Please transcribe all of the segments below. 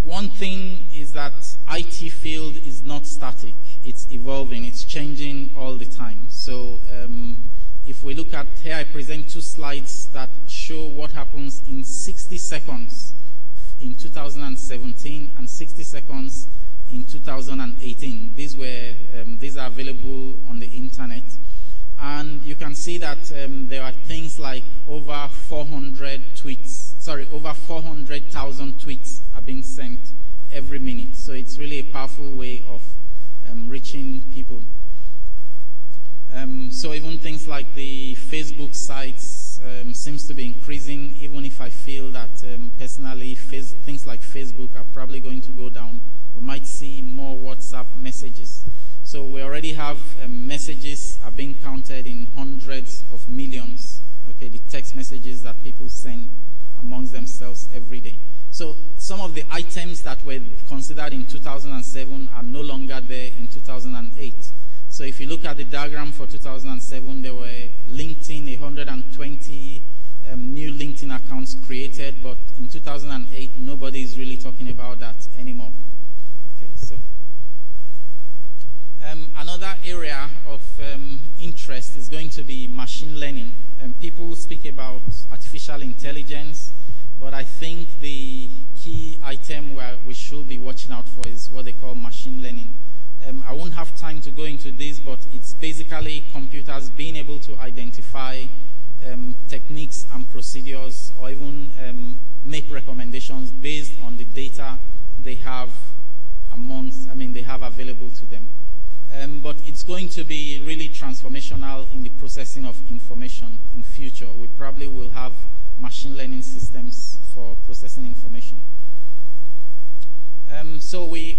One thing is that IT field is not static. It's evolving. It's changing all the time. So if we look at here, I present 2 slides that show what happens in 60 seconds in 2017 and 60 seconds in 2018. These are available on the internet. And you can see that there are things like over 400,000 tweets are being sent every minute. So it's really a powerful way of reaching people. So even things like the Facebook sites seems to be increasing, even if I feel that personally things like Facebook are probably going to go down. We might see more WhatsApp messages. So we already have messages are being counted in hundreds of millions. Okay, the text messages that people send amongst themselves every day. So some of the items that were considered in 2007 are no longer there in 2008. So if you look at the diagram for 2007, there were LinkedIn, 120 new LinkedIn accounts created, but in 2008, nobody is really talking about that anymore. Okay, so another area of interest is going to be machine learning. People speak about artificial intelligence, but I think the key item where we should be watching out for is what they call machine learning. I won't have time to go into this, but it's basically computers being able to identify techniques and procedures, or even make recommendations based on the data they have they have available to them. But it's going to be really transformational in the processing of information in future. We probably will have machine learning systems for processing information. So we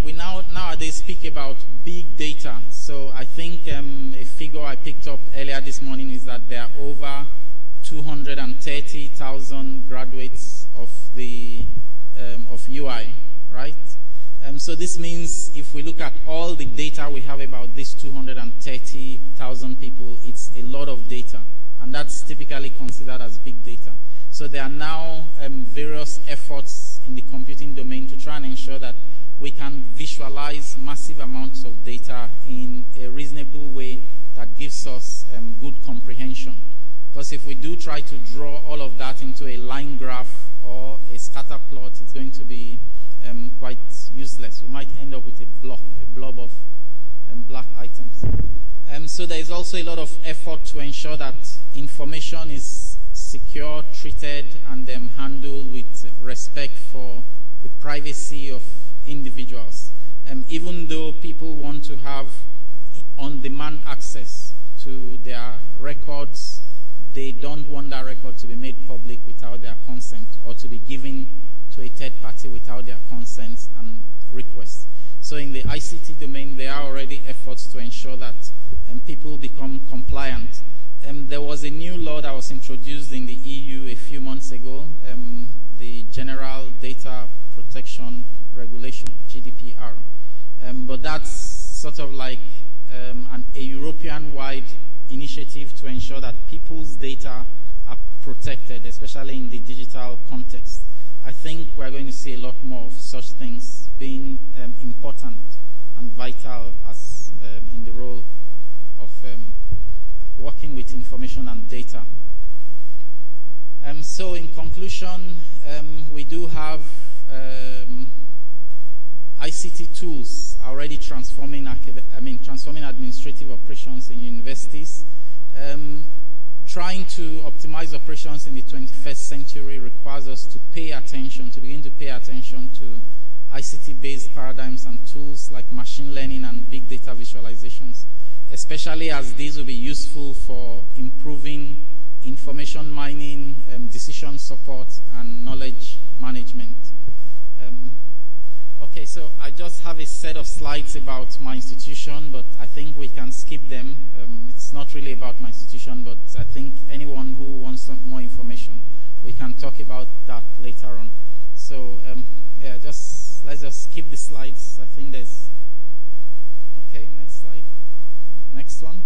nowadays speak about big data. So I think a figure I picked up earlier this morning is that there are over 230,000 graduates of UI, right? So this means if we look at all the data we have about these 230,000 people, it's a lot of data, and that's typically considered as big data. So there are now various efforts in the computing domain to try and ensure that we can visualize massive amounts of data in a reasonable way that gives us good comprehension. Because if we do try to draw all of that into a line graph or a scatter plot, it's going to be quite useless. We might end up with a blob of black items. So there is also a lot of effort to ensure that information is secure, treated, and handled with respect for the privacy of individuals. Even though people want to have on-demand access to their records, they don't want that record to be made public without their consent, or to be given to a third party without their consent and request. So in the ICT domain, there are already efforts to ensure that people become compliant. There was a new law that was introduced in the EU a few months ago, the General Data Protection Regulation, GDPR. But that's sort of like a European-wide initiative to ensure that people's data are protected, especially in the digital context. I think we're going to see a lot more of such things being important and vital as in the role of working with information and data. So in conclusion, we do have ICT tools already transforming administrative operations in universities. Trying to optimize operations in the 21st century requires us to begin to pay attention to ICT-based paradigms and tools like machine learning and big data visualizations, especially as these will be useful for improving information mining, decision support, and knowledge management. Okay, so I just have a set of slides about my institution, but I think we can skip them. It's not really about my institution, but I think anyone who wants some more information, we can talk about that later on. So yeah, let's just skip the slides. I think there's, okay, next slide. Next one.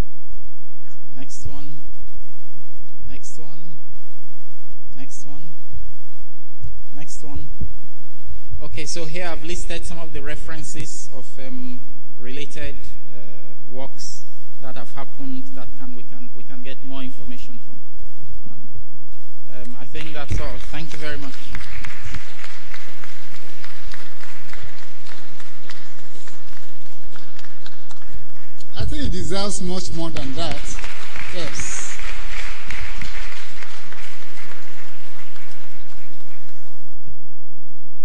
Next one. Next one. Next one. Next one. Okay, so here I've listed some of the references of related works that have happened that we can get more information from. I think that's all. Thank you very much. I think it deserves much more than that. Yes.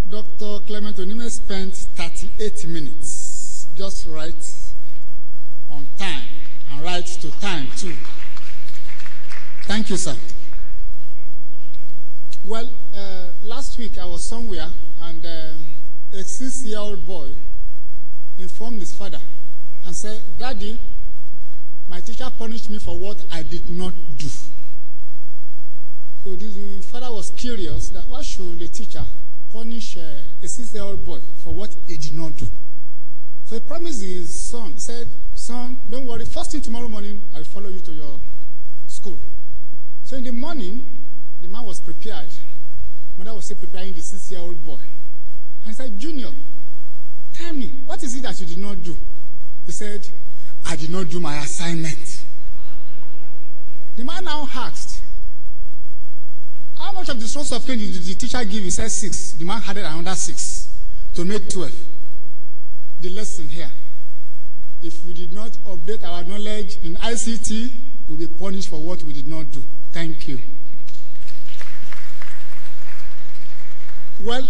Dr. Clement Onime spent 38 minutes just right on time and right to time too. Thank you, sir. Well, last week I was somewhere and a 6-year-old boy informed his father and said, "Daddy, my teacher punished me for what I did not do." So the father was curious that why should the teacher punish a 6-year-old boy for what he did not do. So he promised his son, he said, "Son, don't worry, first thing tomorrow morning, I will follow you to your school." So in the morning, the man was prepared. Mother was still preparing the 6-year-old boy. And I said, "Junior, tell me, what is it that you did not do?" He said, "I did not do my assignment." The man now asked, "How much of the source of cane did the teacher give?" He said 6. The man added another 6 to make 12. The lesson here: if we did not update our knowledge in ICT, we'll be punished for what we did not do. Thank you. Well,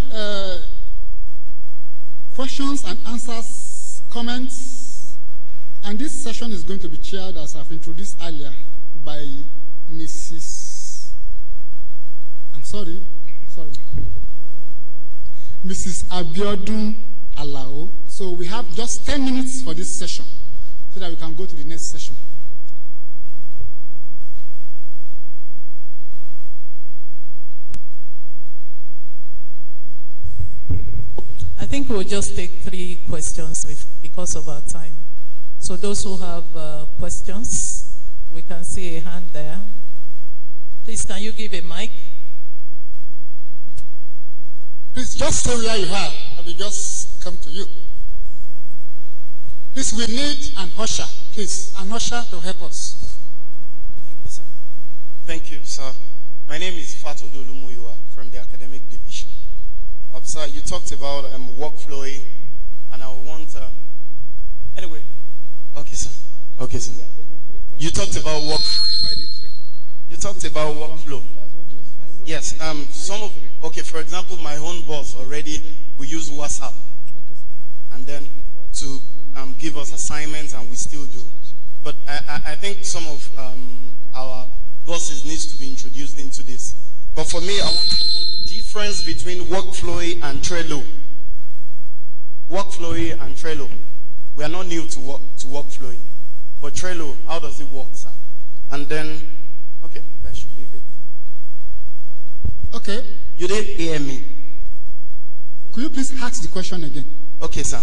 questions and answers, comments, and this session is going to be chaired, as I've introduced earlier, by Mrs. Abiodun Alao. So we have just 10 minutes for this session so that we can go to the next session. I think we'll just take 3 questions because of our time. So those who have questions, we can see a hand there. Please, can you give a mic? Please just stay where you are. I will just come to you. Please, we need an usher. Please, an usher to help us. Thank you, sir. Thank you, sir. My name is Fatodo Lumuyua from the academic division. Sir, you talked about workflow, and I want anyway. Okay, sir. Okay, sir. You talked about workflow. Yes. For example, my own boss already, we use WhatsApp, and then to give us assignments, and we still do. But I think some of our bosses needs to be introduced into this. But for me, I want to know the difference between workflow and Trello. Workflow and Trello. We are not new to workflow, but Trello, how does it work, sir? And then, okay, I should leave it. Okay. You didn't hear me. Could you please ask the question again? Okay, sir.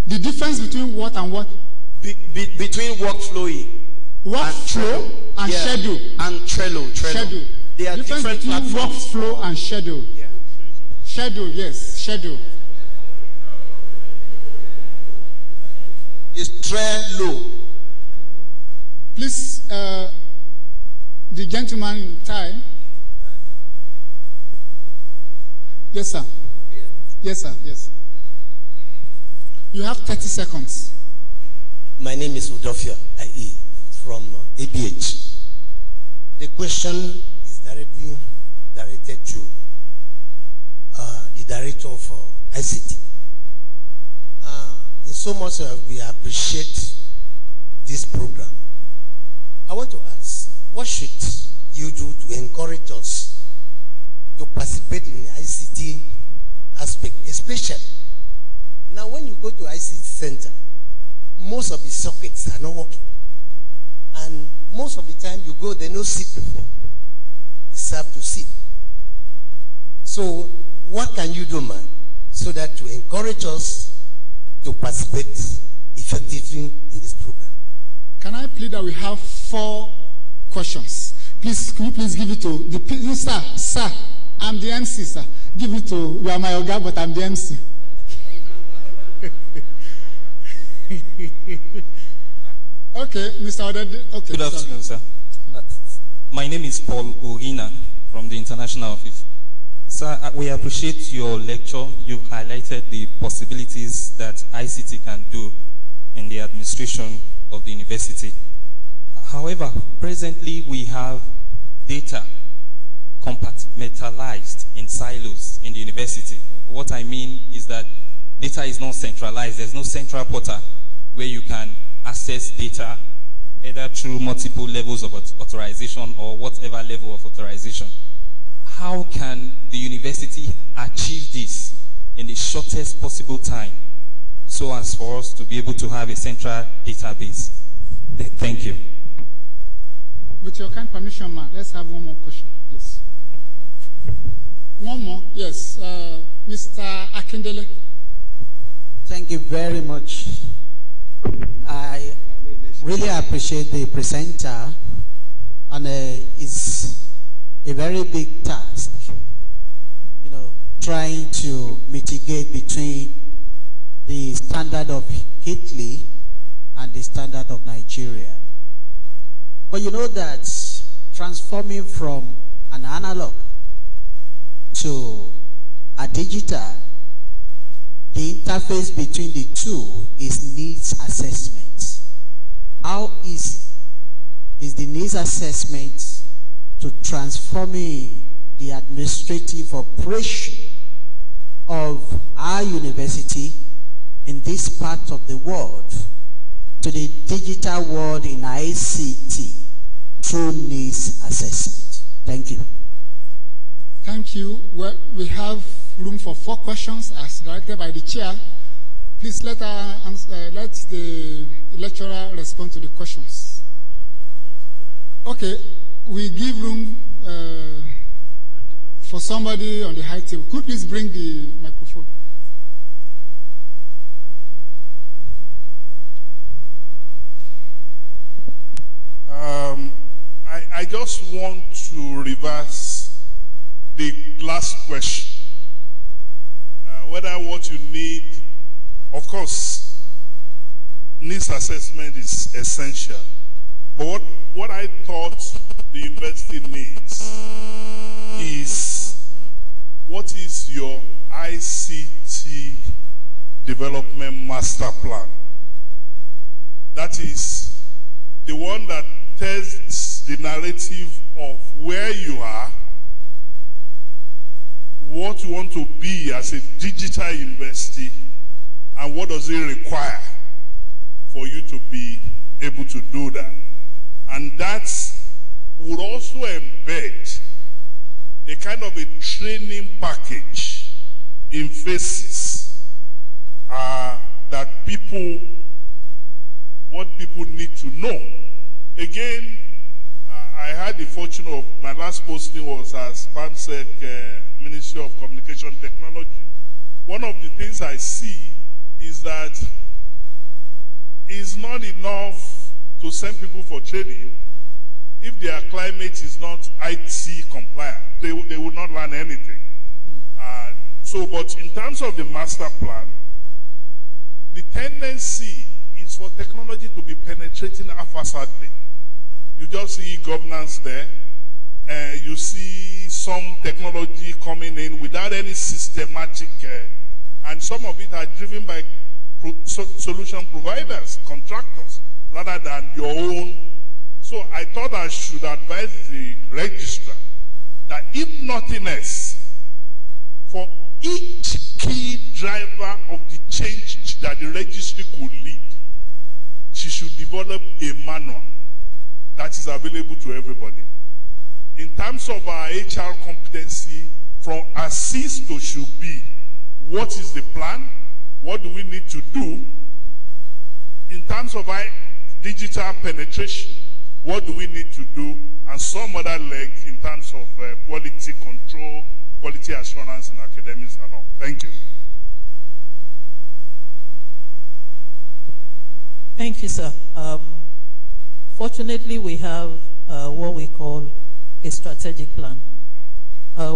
The difference between what and what? Between workflow and schedule. And Trello. Schedule. They are difference different between platforms. Workflow and schedule. Yeah. Schedule, yes, schedule. It's Trello. Please, the gentleman in tie. Yes, sir. Yes, sir. Yes. You have 30 seconds. My name is Udofia IE from ABH. The question is directed to the director of ICT. In so much we appreciate this program, I want to ask, what should you do to encourage us to participate in the ICT aspect, especially now when you go to ICT center, most of the sockets are not working. And most of the time you go, there no seat before. It's up to sit. So what can you do, man, so that to encourage us to participate effectively in this program? Can I plead that we have 4 questions? Please, can you please give it to the sir? I'm the MC, sir. Give it to, you are my Oga, but I'm the MC. Okay, Mr. Odede. Okay, good afternoon, sir. My name is Paul Urina from the International Office. Sir, we appreciate your lecture. You've highlighted the possibilities that ICT can do in the administration of the university. However, presently we have data compartmentalized in silos in the university. What I mean is that data is not centralized. There's no central portal where you can access data either through multiple levels of authorization or whatever level of authorization. How can the university achieve this in the shortest possible time so as for us to be able to have a central database? Thank you. With your kind permission, ma, let's have one more question, please. One more, yes. Mr. Akindele. Thank you very much. I really appreciate the presenter, and it's a very big task, you know, trying to mitigate between the standard of Italy and the standard of Nigeria. But you know that transforming from an analog to a digital, the interface between the two is needs assessment. How easy is the needs assessment to transforming the administrative operation of our university in this part of the world to the digital world in ICT through needs assessment? Thank you. Thank you. Well, we have room for 4 questions as directed by the chair. Please let the lecturer respond to the questions. Okay, we give room for somebody on the high table. Could you please bring the microphone? I just want to reverse the last question. Whether what you need, of course, needs assessment is essential. But what I thought the university needs is, what is your ICT development master plan? That is the one that tells the narrative of where you are, what you want to be as a digital university, and what does it require for you to be able to do that. And that would also embed a kind of a training package in phases that what people need to know. Again, I had the fortune of, my last posting was as PAMSEC, Ministry of Communication Technology. One of the things I see is that it's not enough to send people for training if their climate is not IT compliant. They will not learn anything. But in terms of the master plan, the tendency is for technology to be penetrating haphazardly. You just see governance there. You see some technology coming in without any systematic, and some of it are driven by solution providers, contractors, rather than your own. So I thought I should advise the registrar that if nothing else, for each key driver of the change that the registry could lead, she should develop a manual that is available to everybody. In terms of our HR competency, from assist to should be, what is the plan? What do we need to do? In terms of our digital penetration, what do we need to do? And some other leg in terms of quality control, quality assurance in academics and all. Thank you. Thank you, sir. Fortunately, we have what we call a strategic plan.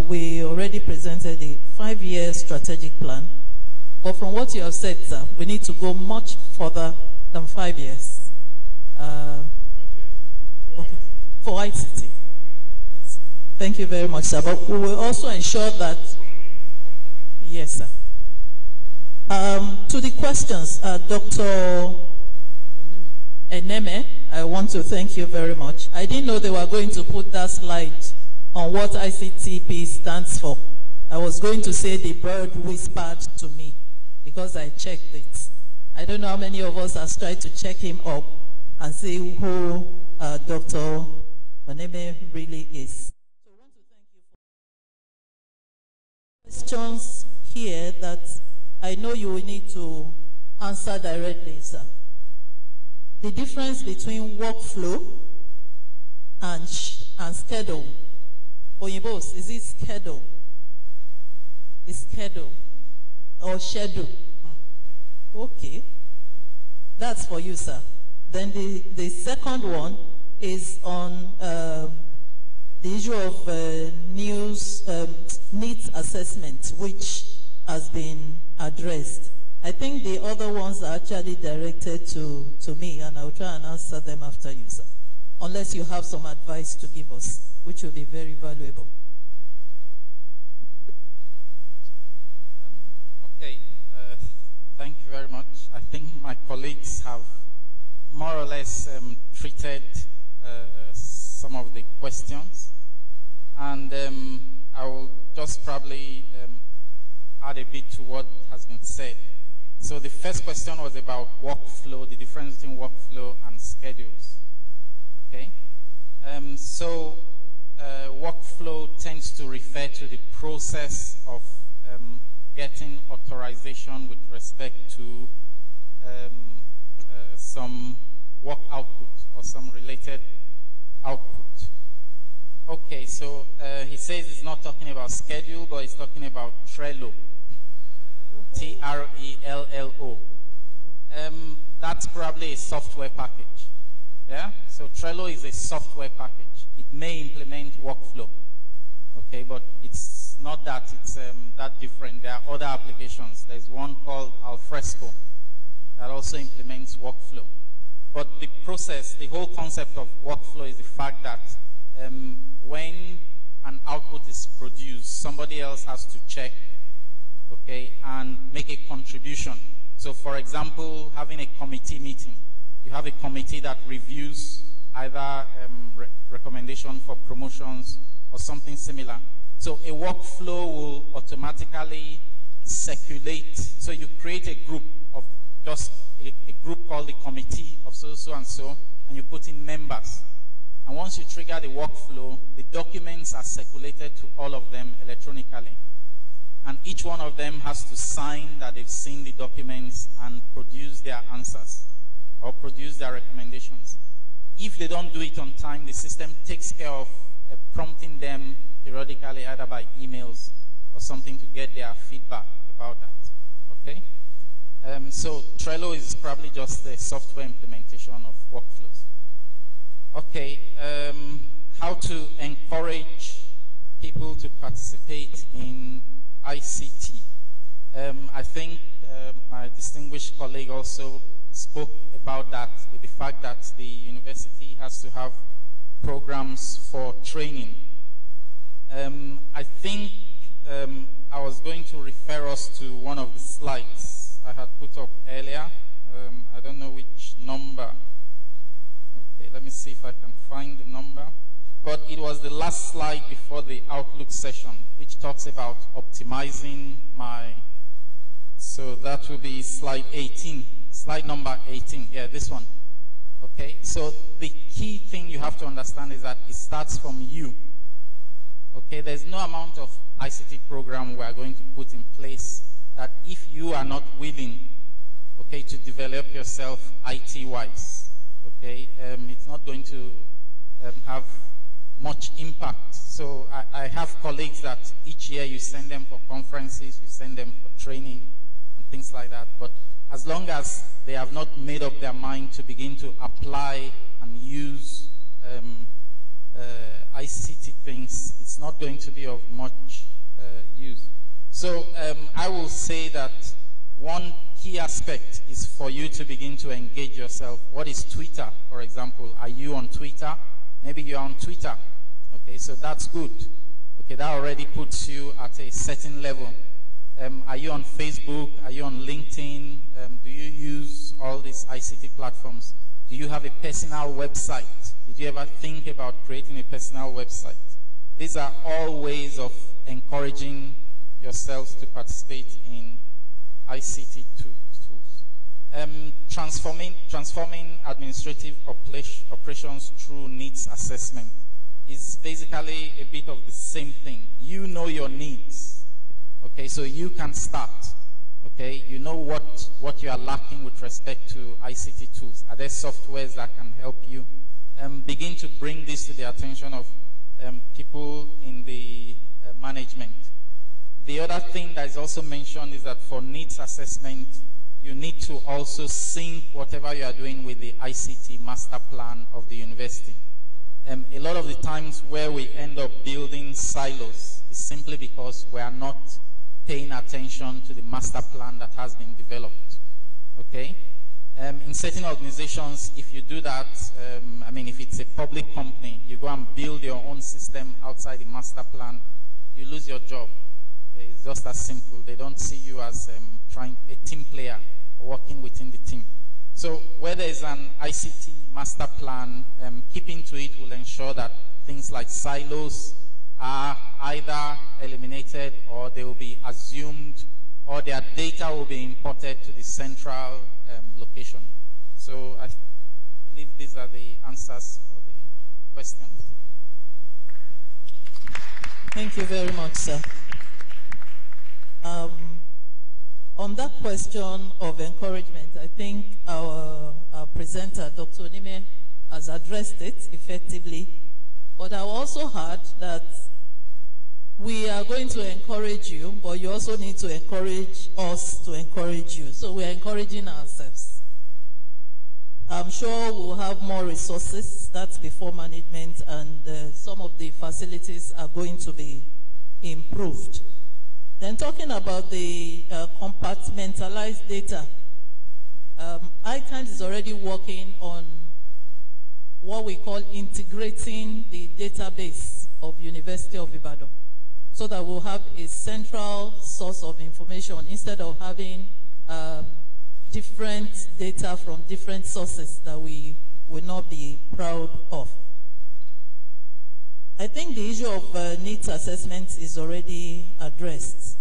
we already presented the 5-year strategic plan. But from what you have said, sir, we need to go much further than 5 years. For ICT. Yes. Thank you very much, sir. But we will also ensure that, yes, sir. To the questions, Dr. Eneme, I want to thank you very much. I didn't know they were going to put that slide on what ICTP stands for. I was going to say the bird whispered to me because I checked it. I don't know how many of us have tried to check him up and see who Dr. Eneme really is. So I want to thank you for questions here that I know you will need to answer directly, sir. The difference between workflow and schedule. Oyinbos, is it schedule? It's schedule or schedule? Okay. That's for you, sir. Then the second one is on the issue of needs assessment, which has been addressed. I think the other ones are actually directed to me, and I'll try and answer them after you, sir. Unless you have some advice to give us, which will be very valuable. Okay, thank you very much. I think my colleagues have more or less treated some of the questions, and I will just probably add a bit to what has been said. So the first question was about workflow, the difference between workflow and schedules. Okay, workflow tends to refer to the process of getting authorization with respect to some work output or some related output. Okay, so he says he's not talking about schedule, but he's talking about Trello. Trello. That's probably a software package. Yeah? So Trello is a software package. It may implement workflow. Okay, but it's not that it's that different. There are other applications. There's one called Alfresco that also implements workflow. But the process, the whole concept of workflow is the fact that when an output is produced, somebody else has to check, okay, and make a contribution. So, for example, having a committee meeting. You have a committee that reviews either recommendation for promotions or something similar. So a workflow will automatically circulate. So you create a group of just a group called the committee of so and so, and you put in members. And once you trigger the workflow, the documents are circulated to all of them electronically. And each one of them has to sign that they've seen the documents and produce their answers or produce their recommendations. If they don't do it on time, the system takes care of prompting them periodically, either by emails or something, to get their feedback about that. Okay? So Trello is probably just a software implementation of workflows. Okay, how to encourage people to participate in ICT. I think my distinguished colleague also spoke about that, with the fact that the university has to have programs for training. I think I was going to refer us to one of the slides I had put up earlier. I don't know which number. Okay, let me see if I can find the number. But it was the last slide before the Outlook session, which talks about optimizing my... So that will be slide 18. Slide number 18. Yeah, this one. Okay, so the key thing you have to understand is that it starts from you. Okay, there's no amount of ICT program we are going to put in place that if you are not willing, okay, to develop yourself IT-wise, okay, it's not going to have much impact. So I have colleagues that each year you send them for conferences, you send them for training and things like that. But as long as they have not made up their mind to begin to apply and use ICT things, it's not going to be of much use. So I will say that one key aspect is for you to begin to engage yourself. What is Twitter, for example? Are you on Twitter? Maybe you're on Twitter. Okay, so that's good. Okay, that already puts you at a certain level. Are you on Facebook? Are you on LinkedIn? Do you use all these ICT platforms? Do you have a personal website? Did you ever think about creating a personal website? These are all ways of encouraging yourselves to participate in ICT tools. Transforming administrative operations through needs assessment is basically a bit of the same thing. You know your needs, okay, so you can start, okay? You know what you are lacking with respect to ICT tools. Are there softwares that can help you? Begin to bring this to the attention of people in the management. The other thing that is also mentioned is that for needs assessment, you need to also sync whatever you are doing with the ICT master plan of the university. A lot of the times where we end up building silos is simply because we are not paying attention to the master plan that has been developed. Okay? In certain organizations, if you do that, I mean, if it's a public company, you go and build your own system outside the master plan, you lose your job. Okay? It's just as simple. They don't see you as a team player working within the team. So where there is an ICT master plan, keeping to it will ensure that things like silos are either eliminated or they will be assumed or their data will be imported to the central location. So I believe these are the answers for the questions. Thank you very much, sir. On that question of encouragement, I think our presenter, Dr. Onime, has addressed it effectively. But I also heard that we are going to encourage you, but you also need to encourage us to encourage you. So we're encouraging ourselves. I'm sure we'll have more resources. That's before management, and some of the facilities are going to be improved. Then talking about the compartmentalized data, ITANS is already working on what we call integrating the database of University of Ibadan, so that we'll have a central source of information instead of having different data from different sources that we will not be proud of. I think the issue of needs assessment is already addressed.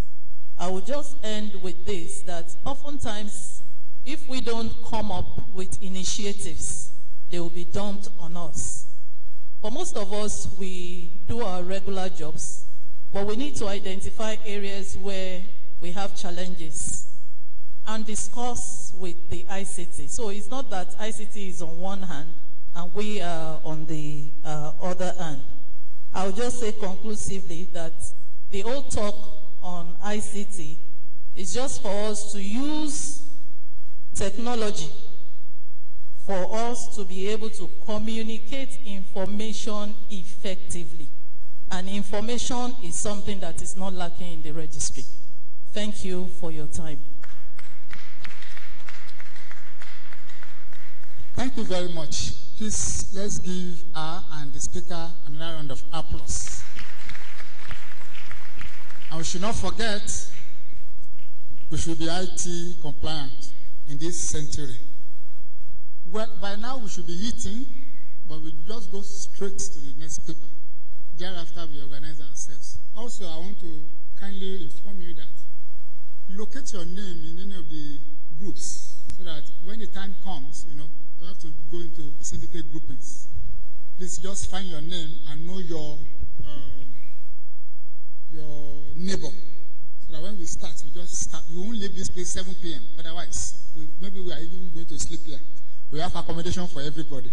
I will just end with this, that oftentimes, if we don't come up with initiatives, they will be dumped on us. For most of us, we do our regular jobs, but we need to identify areas where we have challenges and discuss with the ICT. So it's not that ICT is on one hand and we are on the other hand. I'll just say conclusively that the old talk on ICT is just for us to use technology for us to be able to communicate information effectively. And information is something that is not lacking in the registry. Thank you for your time. Thank you very much. Please, let's give her and the speaker another round of applause. And we should not forget, we should be IT compliant in this century. Well, by now we should be eating, but we just go straight to the next paper. Thereafter, we organize ourselves. Also, I want to kindly inform you that locate your name in any of the groups so that when the time comes, you have to go into syndicate groupings. Please just find your name and know your neighbor. So that when we start, we just start. We won't leave this place 7 p.m. Otherwise, maybe we are even going to sleep here. We have accommodation for everybody.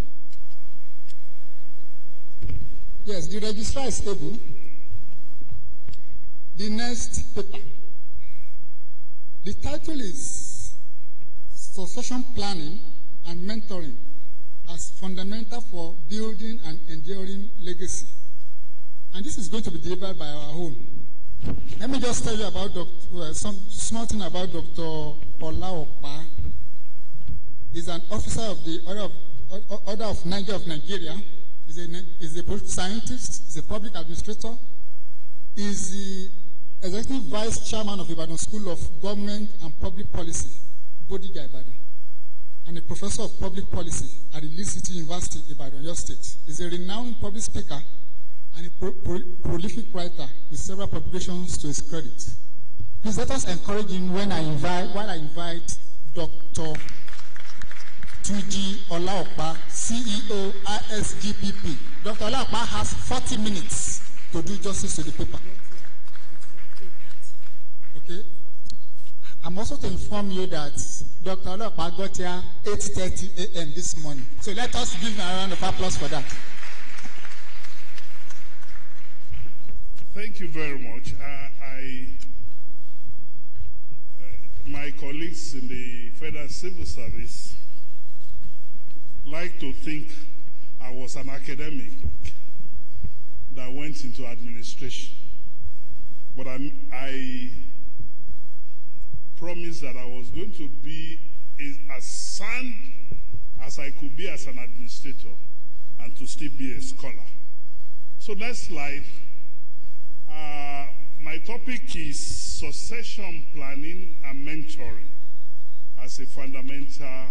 Yes, the registrar is able. The next paper. The title is Succession Planning and Mentoring as fundamental for building an enduring legacy. And this is going to be delivered by our own. Let me just tell you about some small thing about Dr. Olaopa. He's an officer of the Order of Nigeria. He's a political scientist. He's a public administrator. He's the executive vice chairman of Ibadan School of Government and Public Policy, Bodija Ibadan, and a professor of public policy at the Lee City University, Ibadan, Oyo State. He's a renowned public speaker and a prolific writer with several publications to his credit. Please let us encourage him while I invite Dr. Tuji Olaopa, CEO, ISGPP. Dr. Olaopa has 40 minutes to do justice to the paper. Okay? I'm also to inform you that Dr. Olaopa got here 8:30 a.m. this morning. So let us give him a round of applause for that. Thank you very much. My colleagues in the Federal Civil Service like to think I was an academic that went into administration. But I promised that I was going to be as sound as I could be as an administrator and to still be a scholar. So next slide. My topic is succession planning and mentoring as a fundamental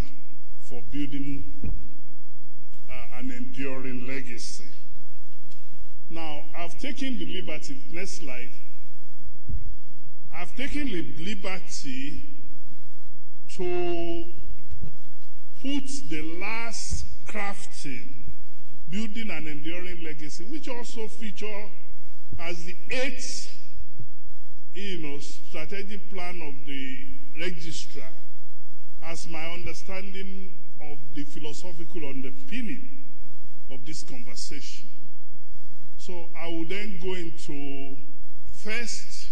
for building an enduring legacy. Now, I've taken the liberty, next slide. I've taken the liberty to put the last crafting, building an enduring legacy, which also feature as the 8th, strategic plan of the registrar, as my understanding of the philosophical underpinning of this conversation. So I will then go into first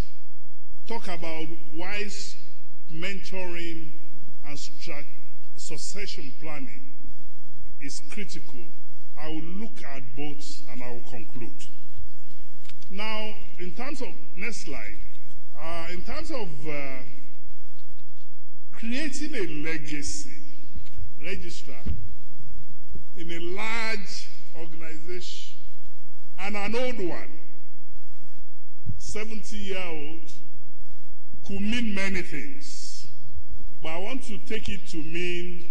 talk about why mentoring and succession planning is critical. I will look at both and I will conclude. Now, in terms of, next slide, in terms of creating a legacy, registrar in a large organization and an old one, 70-year-old, could mean many things. But I want to take it to mean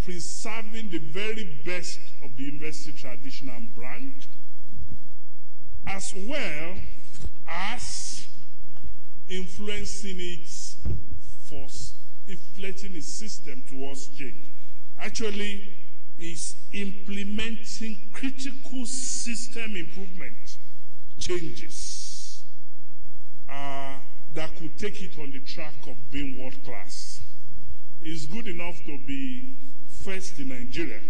preserving the very best of the university tradition and brand, as well as influencing it for inflating its system towards change. Actually, is implementing critical system improvement changes that could take it on the track of being world class. It's good enough to be first in Nigeria,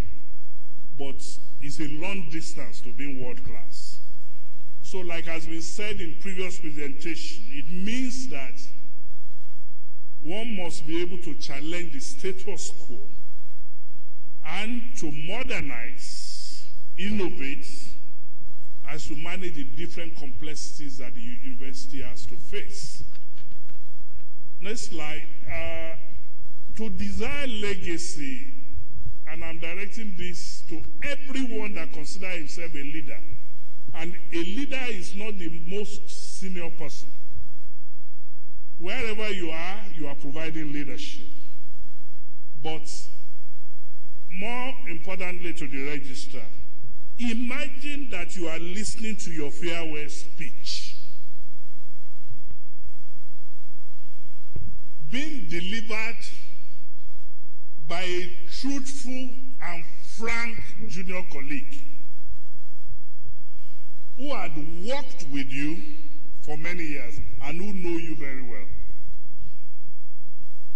but it's a long distance to being world class. So like has been said in previous presentation, it means that one must be able to challenge the status quo and to modernize, innovate, as to manage the different complexities that the university has to face. Next slide. To design legacy, and I'm directing this to everyone that considers himself a leader. And a leader is not the most senior person. Wherever you are providing leadership. But more importantly to the registrar, imagine that you are listening to your farewell speech being delivered by a truthful and frank junior colleague who had worked with you for many years and who know you very well.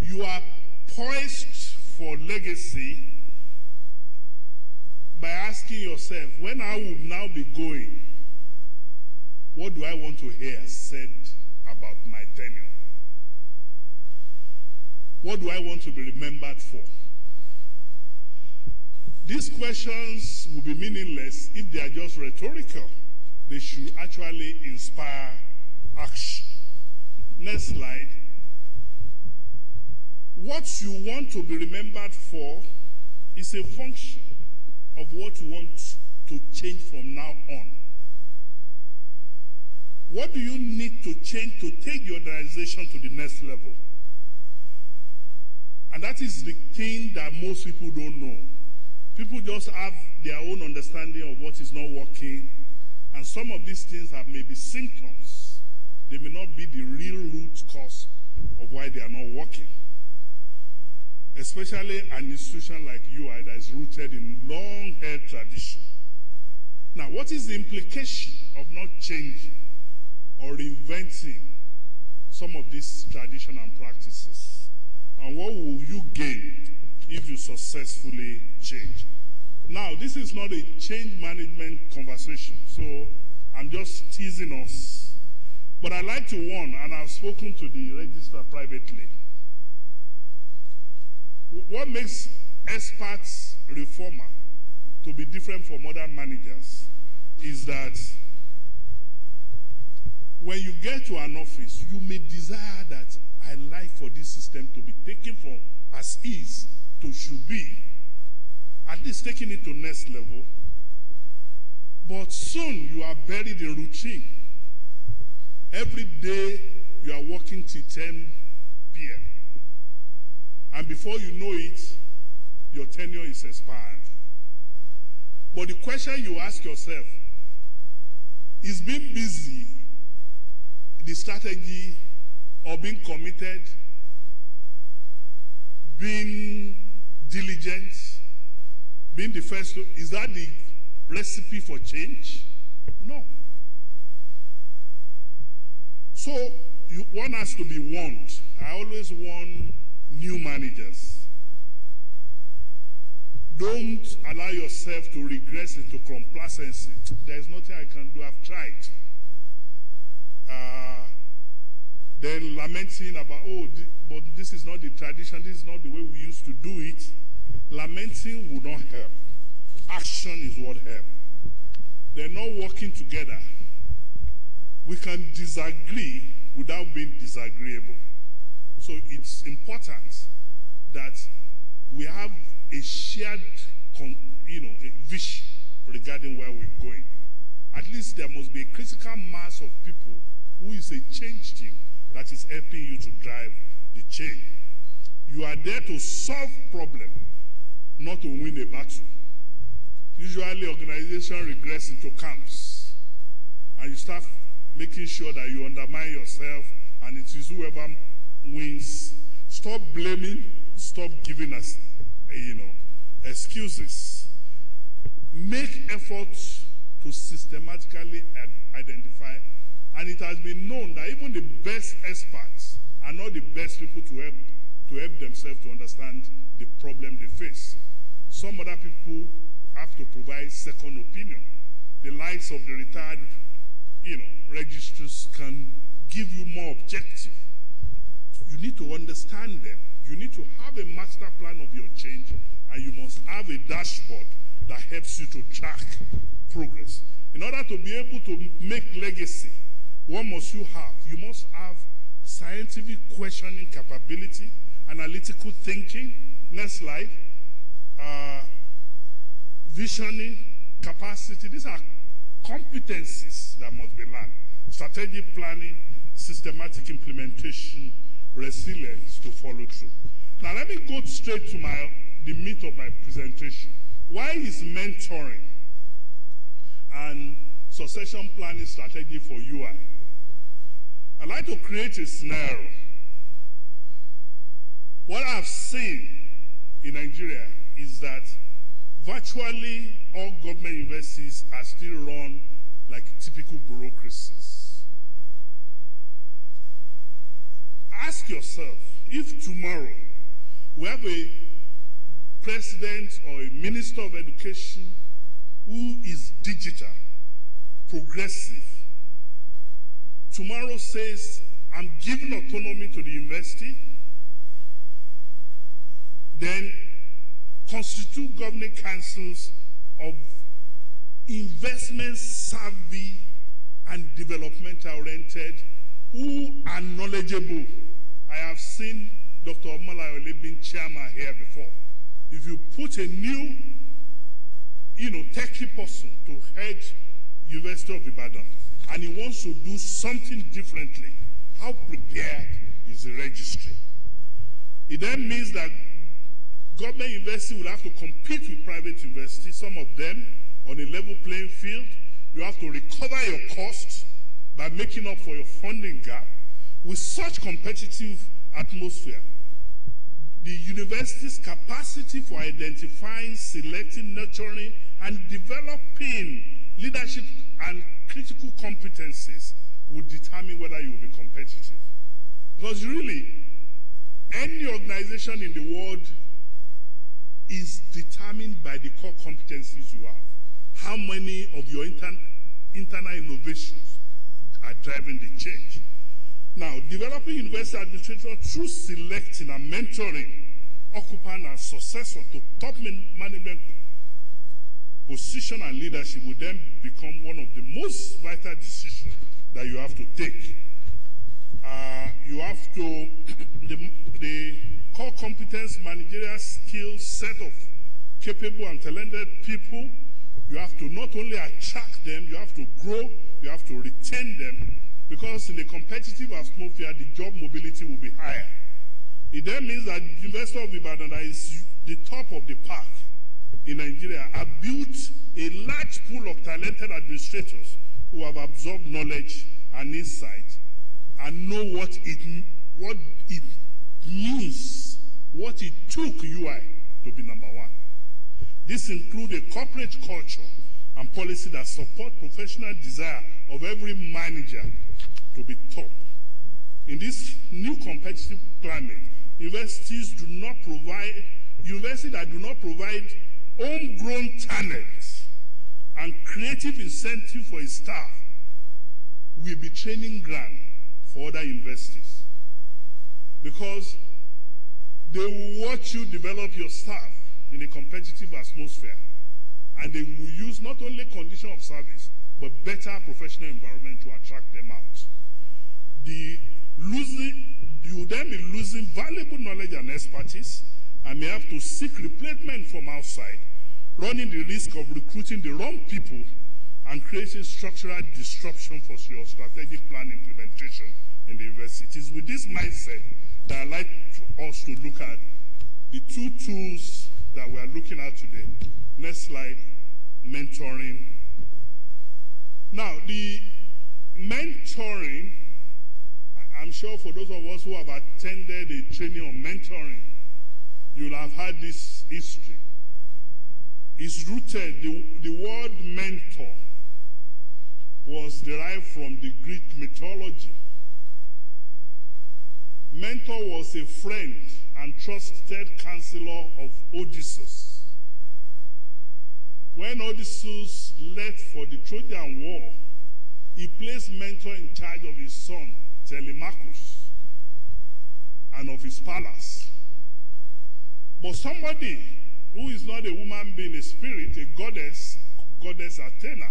You are poised for legacy by asking yourself, when I would now be going, what do I want to hear said about my tenure? What do I want to be remembered for? These questions will be meaningless if they are just rhetorical. They should actually inspire action. Next slide. What you want to be remembered for is a function of what you want to change from now on. What do you need to change to take your organization to the next level? And that is the thing that most people don't know. People just have their own understanding of what is not working, and some of these things are maybe symptoms. They may not be the real root cause of why they are not working. Especially an institution like UI that is rooted in long-held tradition. Now, what is the implication of not changing or reinventing some of these traditions and practices? And what will you gain if you successfully change? Now, this is not a change management conversation, so I'm just teasing us. But I'd like to warn, and I've spoken to the registrar privately, what makes experts reformer to be different from other managers is that when you get to an office, you may desire that I like for this system to be taken from as is to should be, at least taking it to next level. But soon you are buried in routine. Every day you are working till 10 p.m. And before you know it, your tenure is expired. But the question you ask yourself is being busy the strategy, or being committed, being diligent, being the first to, is that the recipe for change? No. So one has to be warned. I always warn new managers. Don't allow yourself to regress into complacency. There's nothing I can do, I've tried. Then lamenting about, but this is not the tradition, this is not the way we used to do it. Lamenting will not help. Action is what helps. They're not working together. We can disagree without being disagreeable. So it's important that we have a shared, a vision regarding where we're going. At least there must be a critical mass of people who is a change team that is helping you to drive the change. You are there to solve problems, not to win a battle. Usually organization regress into camps, and you start making sure that you undermine yourself, and it is whoever wins. Stop blaming, stop giving us, excuses. Make efforts to systematically identify, and it has been known that even the best experts are not the best people to help themselves to understand the problem they face. Some other people have to provide second opinion. The likes of the retired, registrars can give you more objective. You need to understand them. You need to have a master plan of your change, and you must have a dashboard that helps you to track progress. In order to be able to make legacy, what must you have? You must have scientific questioning capability, analytical thinking, next slide, visioning, capacity. These are competencies that must be learned. Strategic planning, systematic implementation, resilience to follow through. Now let me go straight to the meat of my presentation. Why is mentoring and succession planning strategy for UI? I'd like to create a scenario. What I've seen in Nigeria is that virtually all government universities are still run like typical bureaucracies. Ask yourself, if tomorrow we have a president or a minister of education who is digital, progressive, tomorrow says, I'm giving autonomy to the university, then constitute governing councils of investment savvy and developmental oriented who are knowledgeable. I have seen Dr. Omolayole being chairman here before. If you put a new, techie person to head University of Ibadan and he wants to do something differently, how prepared is the registry? It then means that government university will have to compete with private universities, some of them on a level playing field. You have to recover your costs by making up for your funding gap. With such competitive atmosphere, the university's capacity for identifying, selecting, nurturing, and developing leadership and critical competencies will determine whether you will be competitive. Because really, any organization in the world is determined by the core competencies you have. How many of your internal innovations are driving the change? Now, developing university administrators through selecting and mentoring occupant and successor to top management position and leadership will then become one of the most vital decisions that you have to take. You have to, the core competence managerial skill set of capable and talented people, you have to not only attract them, you have to grow, you have to retain them, because in a competitive atmosphere, the job mobility will be higher. It then means that the University of Ibadan, that is the top of the pack in Nigeria, have built a large pool of talented administrators who have absorbed knowledge and insight and know what it means, what it took UI to be number one. This includes a corporate culture and policy that support professional desire of every manager to be top. In this new competitive climate, universities that do not provide homegrown talent and creative incentive for its staff will be training ground for other universities, because they will watch you develop your staff in a competitive atmosphere, and they will use not only condition of service but better professional environment to attract them out. You will then be losing valuable knowledge and expertise and may have to seek replacement from outside, running the risk of recruiting the wrong people and creating structural disruption for your strategic plan implementation in the university. It is with this mindset that I'd like us to look at the two tools that we are looking at today. Next slide, mentoring. Now, the mentoring, I'm sure for those of us who have attended a training on mentoring, you'll have had this history. It's rooted, the word mentor was derived from the Greek mythology. Mentor was a friend and trusted counselor of Odysseus. When Odysseus left for the Trojan War, he placed Mentor in charge of his son, Telemachus, and of his palace. But somebody who is not a woman being, a spirit, a goddess Athena,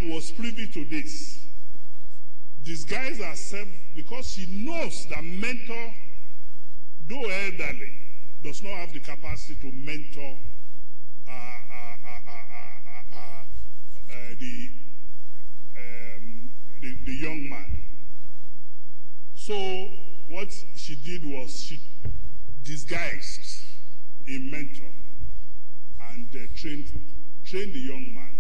was privy to this. Disguised herself because she knows that Mentor, though elderly, does not have the capacity to mentor the young man. So what she did was she disguised a mentor and trained the young man